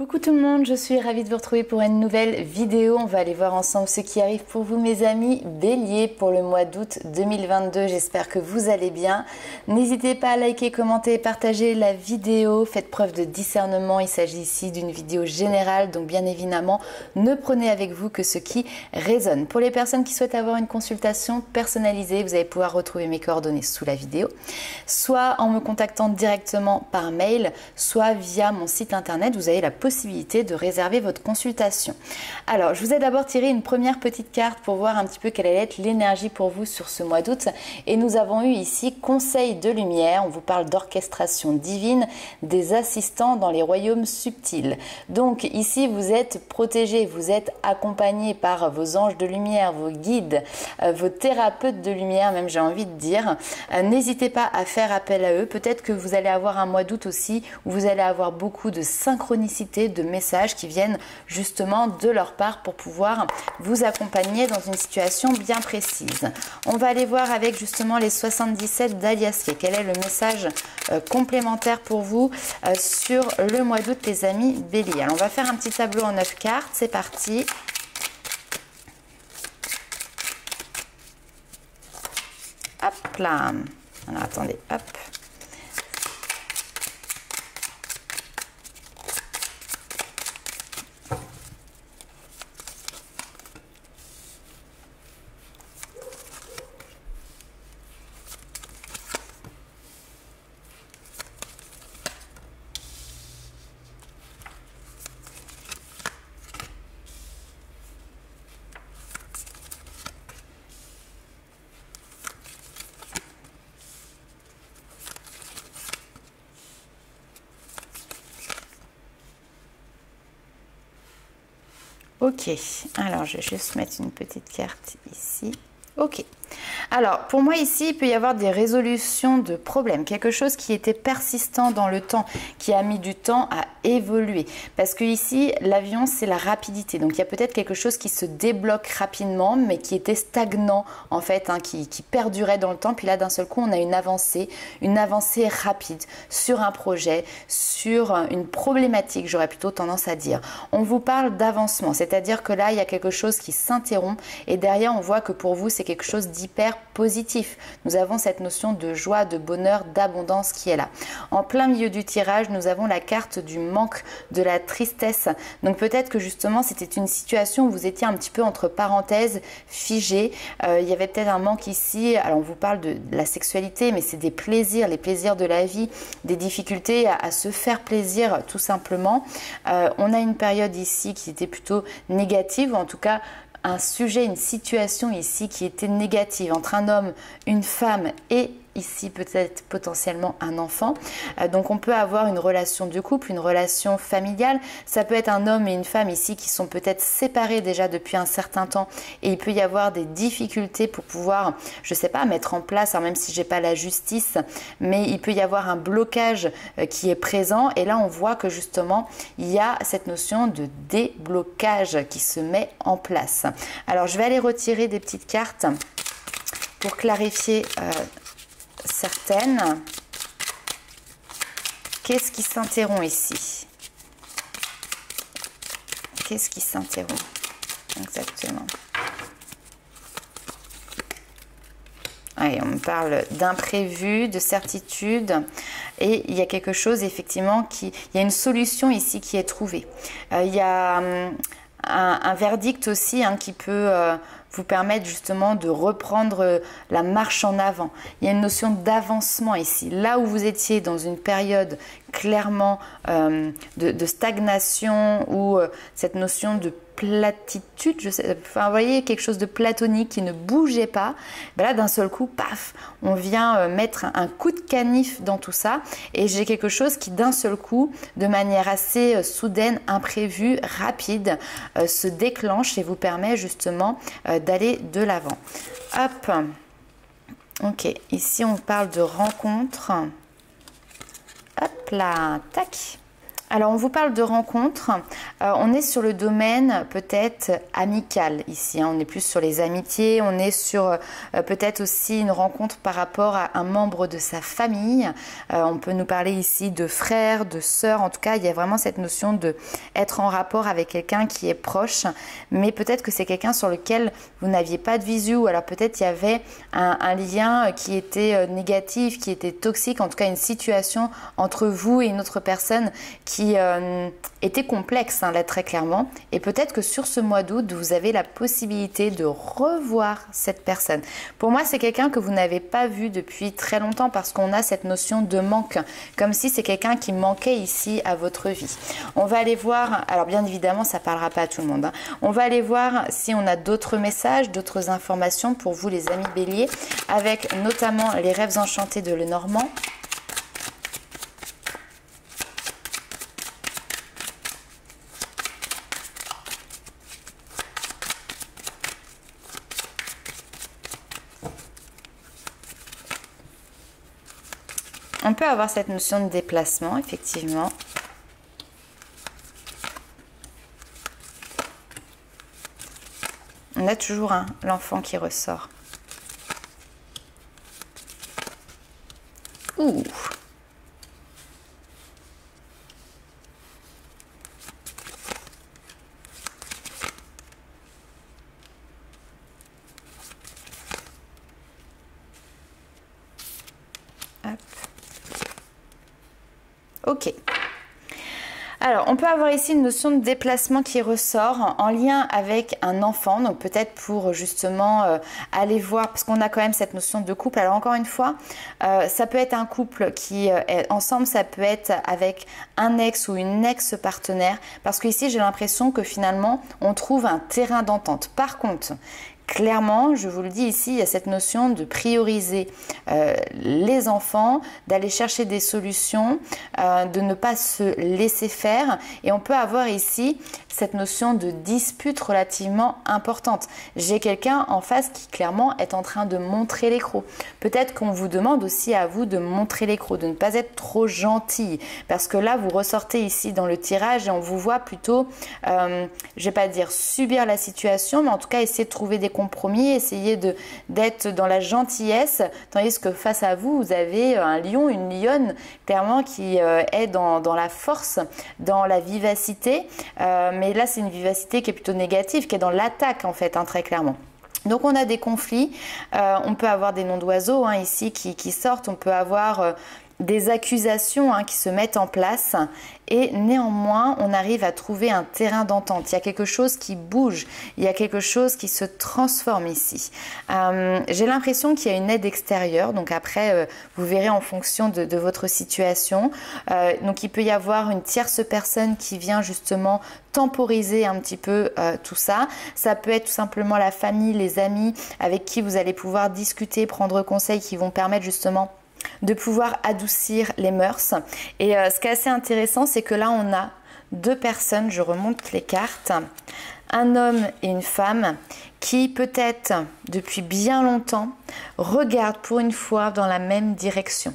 Coucou tout le monde, je suis ravie de vous retrouver pour une nouvelle vidéo. On va aller voir ensemble ce qui arrive pour vous mes amis Bélier pour le mois d'août 2022. J'espère que vous allez bien. N'hésitez pas à liker, commenter et partager la vidéo. Faites preuve de discernement. Il s'agit ici d'une vidéo générale, donc bien évidemment, ne prenez avec vous que ce qui résonne. Pour les personnes qui souhaitent avoir une consultation personnalisée, vous allez pouvoir retrouver mes coordonnées sous la vidéo, soit en me contactant directement par mail, soit via mon site internet. Vous avez la possibilité de réserver votre consultation. Alors, je vous ai d'abord tiré une première petite carte pour voir un petit peu quelle allait être l'énergie pour vous sur ce mois d'août. Et nous avons eu ici Conseil de lumière. On vous parle d'orchestration divine, des assistants dans les royaumes subtils. Donc ici, vous êtes protégé, vous êtes accompagné par vos anges de lumière, vos guides, vos thérapeutes de lumière, même j'ai envie de dire. N'hésitez pas à faire appel à eux. Peut-être que vous allez avoir un mois d'août aussi où vous allez avoir beaucoup de synchronicité, de messages qui viennent justement de leur part pour pouvoir vous accompagner dans une situation bien précise. On va aller voir avec justement les 77 d'Alias Faye. Quel est le message complémentaire pour vous sur le mois d'août les amis Bélier. Alors, on va faire un petit tableau en 9 cartes. C'est parti. Hop là. Alors attendez, hop. Ok, alors je vais juste mettre une petite carte ici. Ok. Alors, pour moi ici, il peut y avoir des résolutions de problèmes, quelque chose qui était persistant dans le temps, qui a mis du temps à évoluer. Parce que ici, l'avion, c'est la rapidité. Donc, il y a peut-être quelque chose qui se débloque rapidement, mais qui était stagnant, en fait, hein, qui perdurait dans le temps. Puis là, d'un seul coup, on a une avancée rapide sur un projet, sur une problématique, j'aurais plutôt tendance à dire. On vous parle d'avancement, c'est-à-dire que là, il y a quelque chose qui s'interrompt et derrière, on voit que pour vous, c'est quelque chose d'hyper positif. Nous avons cette notion de joie, de bonheur, d'abondance qui est là. En plein milieu du tirage, nous avons la carte du manque, de la tristesse. Donc peut-être que justement, c'était une situation où vous étiez un petit peu entre parenthèses, figé. Il y avait peut-être un manque ici. Alors on vous parle de la sexualité, mais c'est des plaisirs, les plaisirs de la vie, des difficultés à se faire plaisir tout simplement. On a une période ici qui était plutôt négative, ou en tout cas un sujet, une situation ici qui était négative entre un homme, une femme et ici peut-être potentiellement un enfant. Donc on peut avoir une relation de couple, une relation familiale. Ça peut être un homme et une femme ici qui sont peut-être séparés déjà depuis un certain temps et il peut y avoir des difficultés pour pouvoir, je sais pas, mettre en place, alors même si j'ai pas la justice, mais il peut y avoir un blocage qui est présent et là on voit que justement il y a cette notion de déblocage qui se met en place. Alors je vais aller retirer des petites cartes pour clarifier certaines. Qu'est-ce qui s'interrompt ici? Qu'est-ce qui s'interrompt exactement? Oui, on me parle d'imprévu, de certitude et il y a quelque chose effectivement il y a une solution ici qui est trouvée. Il y a un verdict aussi qui peut vous permettre justement de reprendre la marche en avant. Il y a une notion d'avancement ici. Là où vous étiez dans une période clairement de stagnation ou cette notion de platitude, enfin, vous voyez, quelque chose de platonique qui ne bougeait pas, ben là d'un seul coup, paf, on vient mettre un coup de canif dans tout ça et j'ai quelque chose qui d'un seul coup, de manière assez soudaine, imprévue, rapide, se déclenche et vous permet justement d'aller de l'avant. Hop, ok, ici on parle de rencontre. Hop là, tac. Alors, on vous parle de rencontres. On est sur le domaine peut-être amical ici. On est plus sur les amitiés. On est sur peut-être aussi une rencontre par rapport à un membre de sa famille. On peut nous parler ici de frères, de sœurs. En tout cas, il y a vraiment cette notion d'être en rapport avec quelqu'un qui est proche. Mais peut-être que c'est quelqu'un sur lequel vous n'aviez pas de visu. Ou alors peut-être il y avait un lien qui était négatif, qui était toxique. En tout cas, une situation entre vous et une autre personne qui était complexe, là très clairement. Et peut-être que sur ce mois d'août, vous avez la possibilité de revoir cette personne. Pour moi, c'est quelqu'un que vous n'avez pas vu depuis très longtemps parce qu'on a cette notion de manque, comme si c'est quelqu'un qui manquait ici à votre vie. On va aller voir, alors bien évidemment, ça ne parlera pas à tout le monde. On va aller voir si on a d'autres messages, d'autres informations pour vous les amis béliers, avec notamment les rêves enchantés de Lenormand. On peut avoir cette notion de déplacement, effectivement. On a toujours l'enfant qui ressort. Ouh. Hop. Ok. Alors, on peut avoir ici une notion de déplacement qui ressort en lien avec un enfant. Donc, peut-être pour justement aller voir, parce qu'on a quand même cette notion de couple. Alors, encore une fois, ça peut être un couple qui est ensemble, ça peut être avec un ex ou une ex-partenaire. Parce qu'ici, j'ai l'impression que finalement, on trouve un terrain d'entente. Par contre, clairement, je vous le dis ici, il y a cette notion de prioriser les enfants, d'aller chercher des solutions, de ne pas se laisser faire. Et on peut avoir ici cette notion de dispute relativement importante. J'ai quelqu'un en face qui clairement est en train de montrer l'écrou. Peut-être qu'on vous demande aussi à vous de montrer l'écrou, de ne pas être trop gentil. Parce que là, vous ressortez ici dans le tirage et on vous voit plutôt, je ne vais pas dire subir la situation, mais en tout cas essayer de trouver des compromis, essayer d'être dans la gentillesse, tandis que face à vous, vous avez un lion, une lionne, clairement qui est dans la force, dans la vivacité, mais là c'est une vivacité qui est plutôt négative, qui est dans l'attaque en fait, très clairement. Donc on a des conflits, on peut avoir des noms d'oiseaux ici qui sortent, on peut avoir des accusations qui se mettent en place et néanmoins on arrive à trouver un terrain d'entente. Il y a quelque chose qui bouge, il y a quelque chose qui se transforme ici. J'ai l'impression qu'il y a une aide extérieure, donc après vous verrez en fonction de votre situation. Donc il peut y avoir une tierce personne qui vient justement temporiser un petit peu tout ça. Ça peut être tout simplement la famille, les amis avec qui vous allez pouvoir discuter, prendre conseil, qui vont permettre justement de pouvoir adoucir les mœurs. Et ce qui est assez intéressant, c'est que là on a deux personnes, je remonte les cartes, un homme et une femme qui peut-être depuis bien longtemps regardent pour une fois dans la même direction.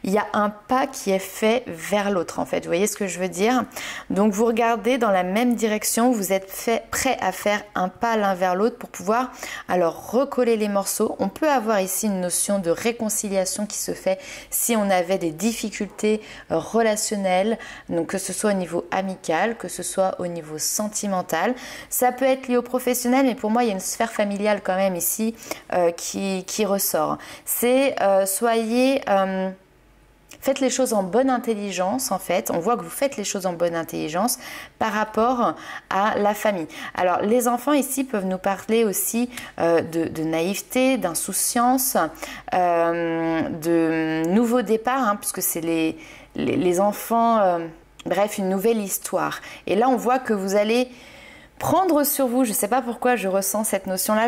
Il y a un pas qui est fait vers l'autre en fait, vous voyez ce que je veux dire? Donc vous regardez dans la même direction, vous êtes prêt à faire un pas l'un vers l'autre pour pouvoir alors recoller les morceaux. On peut avoir ici une notion de réconciliation qui se fait si on avait des difficultés relationnelles, donc que ce soit au niveau amical, que ce soit au niveau sentimental. Ça peut être lié au professionnel, mais pour moi il y a une sphère familiale quand même ici qui ressort. C'est soyez... Faites les choses en bonne intelligence en fait. On voit que vous faites les choses en bonne intelligence par rapport à la famille. Alors les enfants ici peuvent nous parler aussi de naïveté, d'insouciance, de nouveau départ, puisque c'est les enfants, bref, une nouvelle histoire. Et là on voit que vous allez prendre sur vous, je ne sais pas pourquoi je ressens cette notion-là,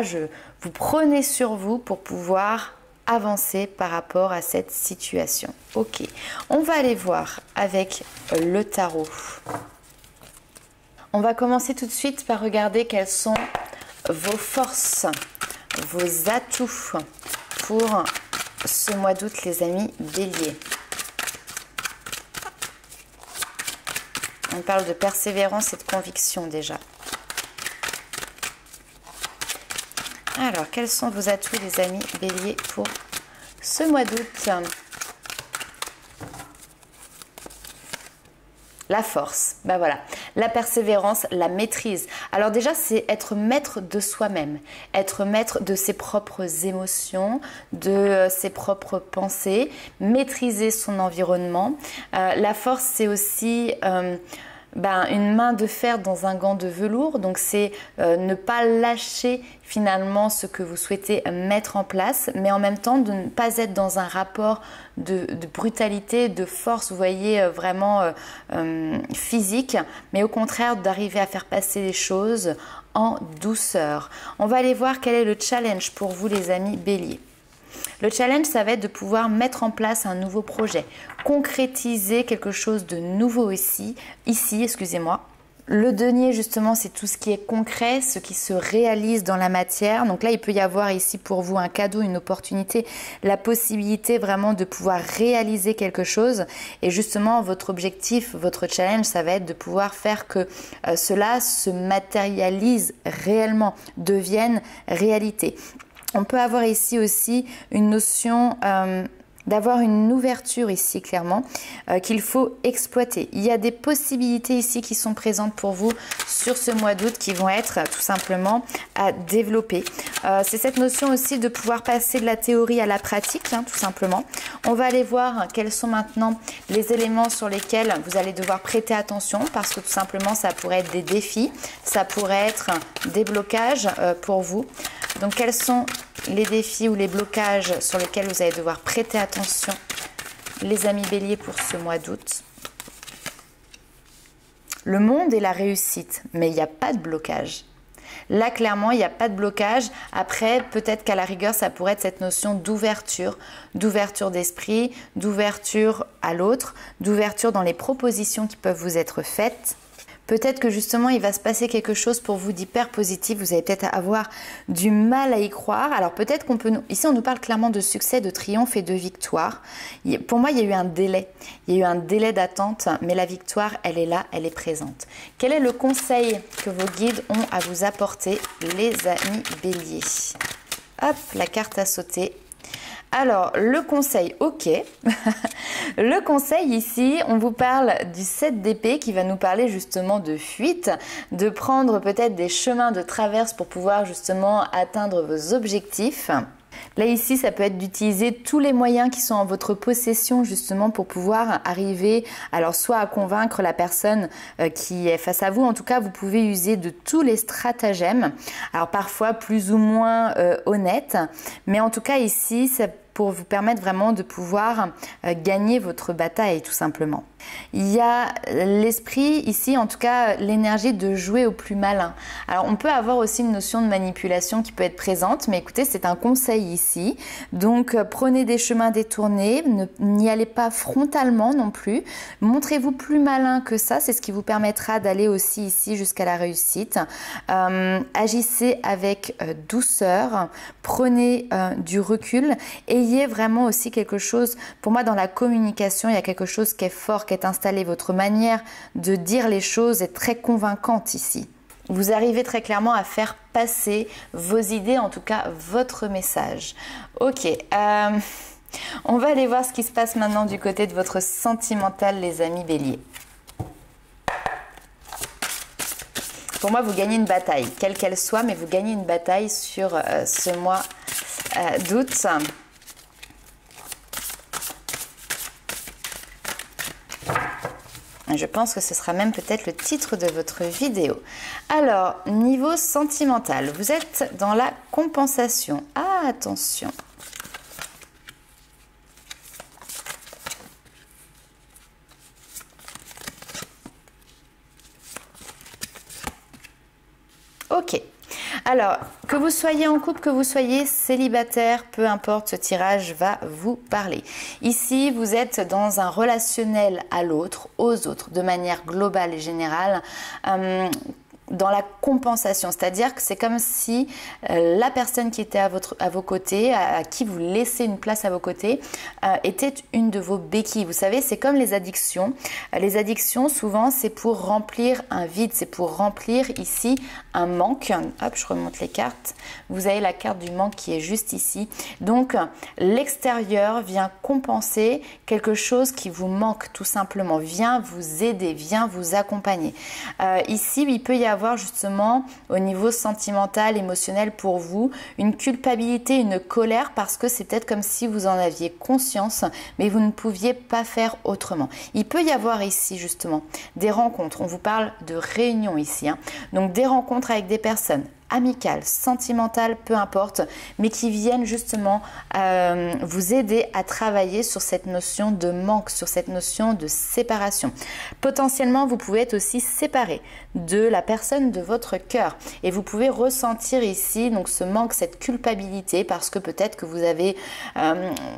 vous prenez sur vous pour pouvoir avancer par rapport à cette situation. Ok, on va aller voir avec le tarot. On va commencer tout de suite par regarder quelles sont vos forces, vos atouts pour ce mois d'août, les amis béliers. On parle de persévérance et de conviction déjà. Alors, quels sont vos atouts, les amis Bélier, pour ce mois d'août? La force, ben voilà, la persévérance, la maîtrise. Alors déjà, c'est être maître de soi-même, être maître de ses propres émotions, de ses propres pensées, maîtriser son environnement. La force, c'est aussi une main de fer dans un gant de velours. Donc c'est ne pas lâcher finalement ce que vous souhaitez mettre en place, mais en même temps de ne pas être dans un rapport de brutalité, de force, vous voyez, vraiment physique, mais au contraire d'arriver à faire passer les choses en douceur. On va aller voir quel est le challenge pour vous, les amis Bélier. Le challenge, ça va être de pouvoir mettre en place un nouveau projet, concrétiser quelque chose de nouveau ici, excusez-moi. Le denier, justement, c'est tout ce qui est concret, ce qui se réalise dans la matière. Donc là, il peut y avoir ici pour vous un cadeau, une opportunité, la possibilité vraiment de pouvoir réaliser quelque chose. Et justement, votre objectif, votre challenge, ça va être de pouvoir faire que cela se matérialise réellement, devienne réalité. On peut avoir ici aussi une notion d'avoir une ouverture ici clairement qu'il faut exploiter. Il y a des possibilités ici qui sont présentes pour vous sur ce mois d'août qui vont être tout simplement à développer. C'est cette notion aussi de pouvoir passer de la théorie à la pratique, tout simplement. On va aller voir quels sont maintenant les éléments sur lesquels vous allez devoir prêter attention parce que tout simplement ça pourrait être des défis, ça pourrait être des blocages pour vous. Donc quels sont les défis ou les blocages sur lesquels vous allez devoir prêter attention, les amis Bélier, pour ce mois d'août? Le monde et la réussite, mais il n'y a pas de blocage. Là, clairement, il n'y a pas de blocage. Après, peut-être qu'à la rigueur, ça pourrait être cette notion d'ouverture d'esprit, d'ouverture à l'autre, d'ouverture dans les propositions qui peuvent vous être faites. Peut-être que justement, il va se passer quelque chose pour vous d'hyper positif. Vous allez peut-être avoir du mal à y croire. Alors peut-être qu'on peut... Ici, on nous parle clairement de succès, de triomphe et de victoire. Pour moi, il y a eu un délai. Il y a eu un délai d'attente, mais la victoire, elle est là, elle est présente. Quel est le conseil que vos guides ont à vous apporter, les amis Bélier? Hop, la carte a sauté. Alors, le conseil, ok. Le conseil ici, on vous parle du 7 d'épée qui va nous parler justement de fuite, de prendre peut-être des chemins de traverse pour pouvoir justement atteindre vos objectifs. Là ici, ça peut être d'utiliser tous les moyens qui sont en votre possession justement pour pouvoir arriver, alors soit à convaincre la personne qui est face à vous, en tout cas vous pouvez user de tous les stratagèmes, alors parfois plus ou moins honnêtes, mais en tout cas ici, c'est pour vous permettre vraiment de pouvoir gagner votre bataille tout simplement. Il y a l'esprit ici, en tout cas l'énergie de jouer au plus malin. Alors on peut avoir aussi une notion de manipulation qui peut être présente, mais écoutez, c'est un conseil ici. Donc prenez des chemins détournés, n'y allez pas frontalement non plus. Montrez-vous plus malin que ça, c'est ce qui vous permettra d'aller aussi ici jusqu'à la réussite. Agissez avec douceur, prenez du recul, ayez vraiment aussi quelque chose, pour moi dans la communication, il y a quelque chose qui est fort, qui est installé. Votre manière de dire les choses est très convaincante ici. Vous arrivez très clairement à faire passer vos idées, en tout cas votre message. Ok, on va aller voir ce qui se passe maintenant du côté de votre sentimental, les amis Bélier. Pour moi, vous gagnez une bataille, quelle qu'elle soit, mais vous gagnez une bataille sur ce mois d'août. Je pense que ce sera même peut-être le titre de votre vidéo. Alors, niveau sentimental, vous êtes dans la compensation. Ah, attention. Ok. Alors, que vous soyez en couple, que vous soyez célibataire, peu importe, ce tirage va vous parler. Ici, vous êtes dans un relationnel à l'autre, aux autres, de manière globale et générale. dans la compensation, c'est-à-dire que c'est comme si la personne qui était à vos côtés, à qui vous laissez une place à vos côtés, était une de vos béquilles. Vous savez, c'est comme les addictions. Les addictions, souvent, c'est pour remplir un vide, c'est pour remplir ici un manque. Hop, je remonte les cartes. Vous avez la carte du manque qui est juste ici. Donc, l'extérieur vient compenser quelque chose qui vous manque tout simplement, vient vous aider, vient vous accompagner. Ici, il peut y avoir justement au niveau sentimental, émotionnel pour vous, une culpabilité, une colère parce que c'est peut-être comme si vous en aviez conscience mais vous ne pouviez pas faire autrement. Il peut y avoir ici justement des rencontres, on vous parle de réunions ici, hein. Donc des rencontres avec des personnes amicales, sentimentales, peu importe, mais qui viennent justement vous aider à travailler sur cette notion de manque, sur cette notion de séparation. Potentiellement, vous pouvez être aussi séparé de la personne de votre cœur et vous pouvez ressentir ici donc ce manque, cette culpabilité parce que peut-être que vous avez,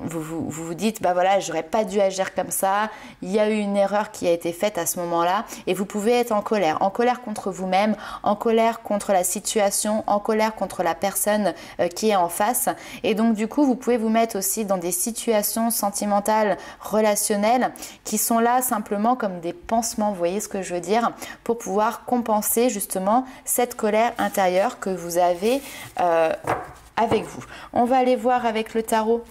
vous dites, bah voilà, j'aurais pas dû agir comme ça, il y a eu une erreur qui a été faite à ce moment-là et vous pouvez être en colère contre vous-même, en colère contre la situation, en colère contre la personne qui est en face et donc du coup vous pouvez vous mettre aussi dans des situations sentimentales, relationnelles qui sont là simplement comme des pansements, vous voyez ce que je veux dire, pour pouvoir compenser justement cette colère intérieure que vous avez avec vous. On va aller voir avec le tarot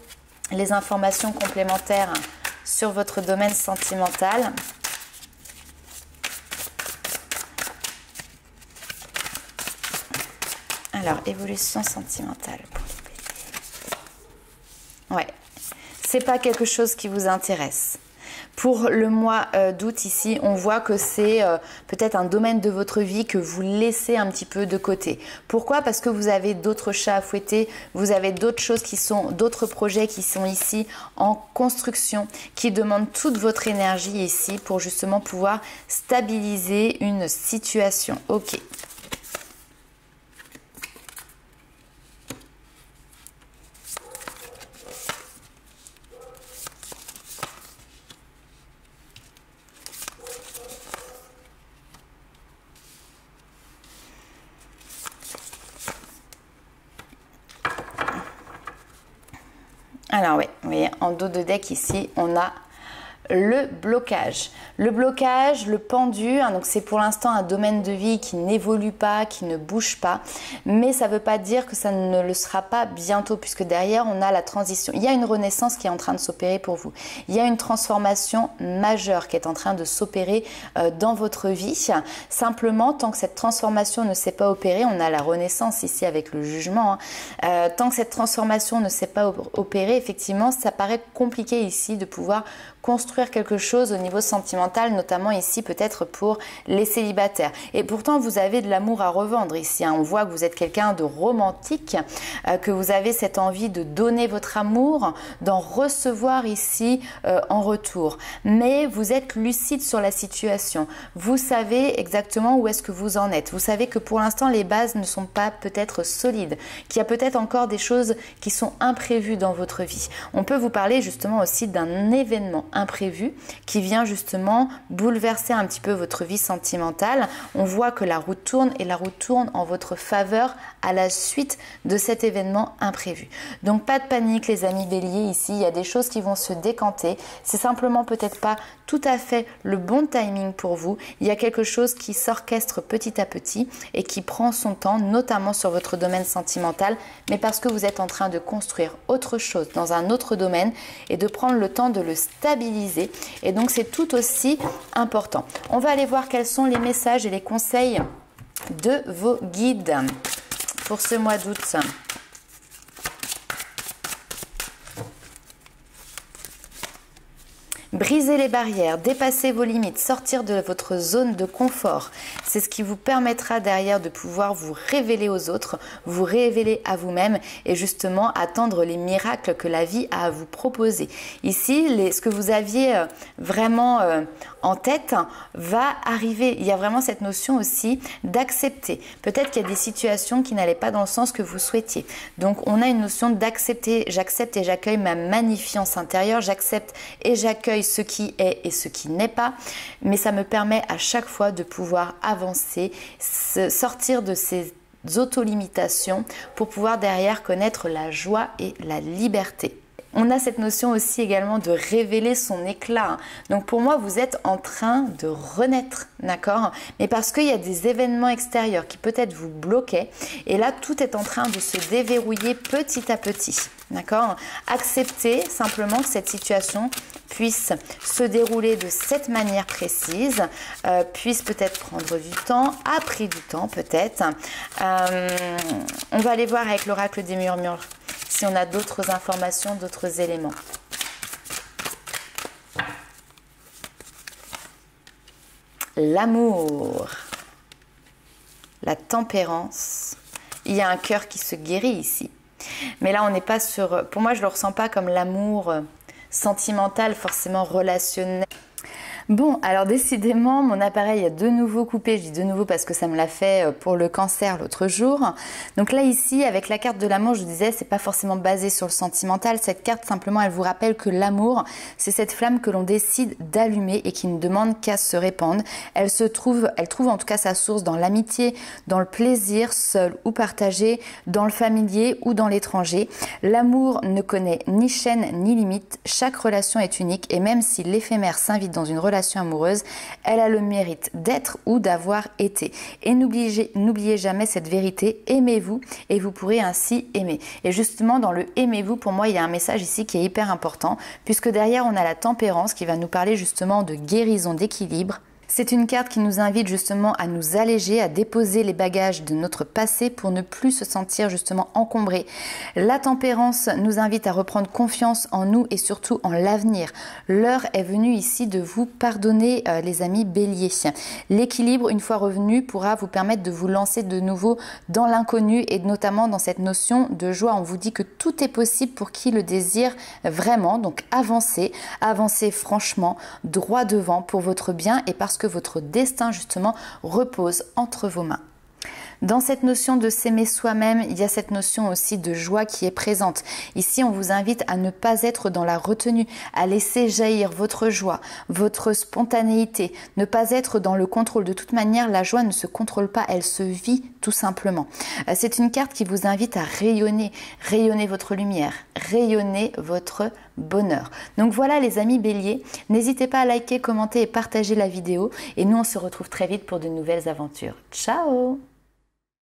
les informations complémentaires sur votre domaine sentimental. Alors, évolution sentimentale pour les bébés. Ouais, c'est pas quelque chose qui vous intéresse. Pour le mois d'août ici, on voit que c'est peut-être un domaine de votre vie que vous laissez un petit peu de côté. Pourquoi? Parce que vous avez d'autres chats à fouetter, vous avez d'autres choses qui sont, d'autres projets qui sont ici en construction, qui demandent toute votre énergie ici pour justement pouvoir stabiliser une situation. Ok. Alors oui, vous voyez, en dos de deck ici, on a le blocage. Le blocage, le pendu, hein, donc c'est pour l'instant un domaine de vie qui n'évolue pas, qui ne bouge pas, mais ça ne veut pas dire que ça ne le sera pas bientôt, puisque derrière on a la transition. Il y a une renaissance qui est en train de s'opérer pour vous. Il y a une transformation majeure qui est en train de s'opérer dans votre vie. Simplement, tant que cette transformation ne s'est pas opérée, on a la renaissance ici avec le jugement, hein, tant que cette transformation ne s'est pas opérée, effectivement, ça paraît compliqué ici de pouvoir construire quelque chose au niveau sentimental, notamment ici peut-être pour les célibataires. Et pourtant, vous avez de l'amour à revendre ici, hein. On voit que vous êtes quelqu'un de romantique, que vous avez cette envie de donner votre amour, d'en recevoir ici en retour. Mais vous êtes lucide sur la situation. Vous savez exactement où est-ce que vous en êtes. Vous savez que pour l'instant, les bases ne sont pas peut-être solides, qu'il y a peut-être encore des choses qui sont imprévues dans votre vie. On peut vous parler justement aussi d'un événement imprévu qui vient justement bouleverser un petit peu votre vie sentimentale. On voit que la roue tourne et la roue tourne en votre faveur à la suite de cet événement imprévu. Donc pas de panique les amis béliers, ici il y a des choses qui vont se décanter. C'est simplement peut-être pas tout à fait le bon timing pour vous. Il y a quelque chose qui s'orchestre petit à petit et qui prend son temps, notamment sur votre domaine sentimental, mais parce que vous êtes en train de construire autre chose dans un autre domaine et de prendre le temps de le stabiliser. Et donc c'est tout aussi important. On va aller voir quels sont les messages et les conseils de vos guides pour ce mois d'août. Briser les barrières, dépasser vos limites, sortir de votre zone de confort. C'est ce qui vous permettra derrière de pouvoir vous révéler aux autres, vous révéler à vous-même et justement attendre les miracles que la vie a à vous proposer. Ici, ce que vous aviez vraiment en tête va arriver. Il y a vraiment cette notion aussi d'accepter. Peut-être qu'il y a des situations qui n'allaient pas dans le sens que vous souhaitiez. Donc on a une notion d'accepter. J'accepte et j'accueille ma magnificence intérieure. J'accepte et j'accueille j'accueille ce qui est et ce qui n'est pas, mais ça me permet à chaque fois de pouvoir avancer, sortir de ces auto-limitations pour pouvoir derrière connaître la joie et la liberté. On a cette notion aussi également de révéler son éclat. Donc pour moi, vous êtes en train de renaître, d'accord? Mais parce qu'il y a des événements extérieurs qui peut-être vous bloquaient. Et là, tout est en train de se déverrouiller petit à petit, d'accord? Acceptez simplement que cette situation puisse se dérouler de cette manière précise, puisse peut-être prendre du temps, a pris du temps peut-être. On va aller voir avec l'oracle des murmures si on a d'autres informations, d'autres éléments. L'amour, la tempérance. Il y a un cœur qui se guérit ici. Mais là, on n'est pas sur... Pour moi, je ne le ressens pas comme l'amour sentimental, forcément relationnel. Bon, alors décidément, mon appareil a de nouveau coupé. Je dis de nouveau parce que ça me l'a fait pour le cancer l'autre jour. Donc là, ici, avec la carte de l'amour, je disais, c'est pas forcément basé sur le sentimental. Cette carte, simplement, elle vous rappelle que l'amour, c'est cette flamme que l'on décide d'allumer et qui ne demande qu'à se répandre. Elle trouve en tout cas sa source dans l'amitié, dans le plaisir, seul ou partagé, dans le familier ou dans l'étranger. L'amour ne connaît ni chaîne ni limite. Chaque relation est unique et même si l'éphémère s'invite dans une relation amoureuse, elle a le mérite d'être ou d'avoir été. Et n'oubliez jamais cette vérité, aimez-vous et vous pourrez ainsi aimer. Et justement, dans le aimez-vous, pour moi, il y a un message ici qui est hyper important, puisque derrière, on a la tempérance qui va nous parler justement de guérison, d'équilibre. C'est une carte qui nous invite justement à nous alléger, à déposer les bagages de notre passé pour ne plus se sentir justement encombré. La tempérance nous invite à reprendre confiance en nous et surtout en l'avenir. L'heure est venue ici de vous pardonner, les amis béliers. L'équilibre, une fois revenu, pourra vous permettre de vous lancer de nouveau dans l'inconnu et notamment dans cette notion de joie. On vous dit que tout est possible pour qui le désire vraiment. Donc avancez franchement, droit devant pour votre bien et parce que votre destin justement repose entre vos mains. Dans cette notion de s'aimer soi-même, il y a cette notion aussi de joie qui est présente. Ici, on vous invite à ne pas être dans la retenue, à laisser jaillir votre joie, votre spontanéité, ne pas être dans le contrôle. De toute manière, la joie ne se contrôle pas, elle se vit tout simplement. C'est une carte qui vous invite à rayonner, rayonner votre lumière, rayonner votre bonheur. Donc voilà les amis béliers, n'hésitez pas à liker, commenter et partager la vidéo. Et nous, on se retrouve très vite pour de nouvelles aventures. Ciao!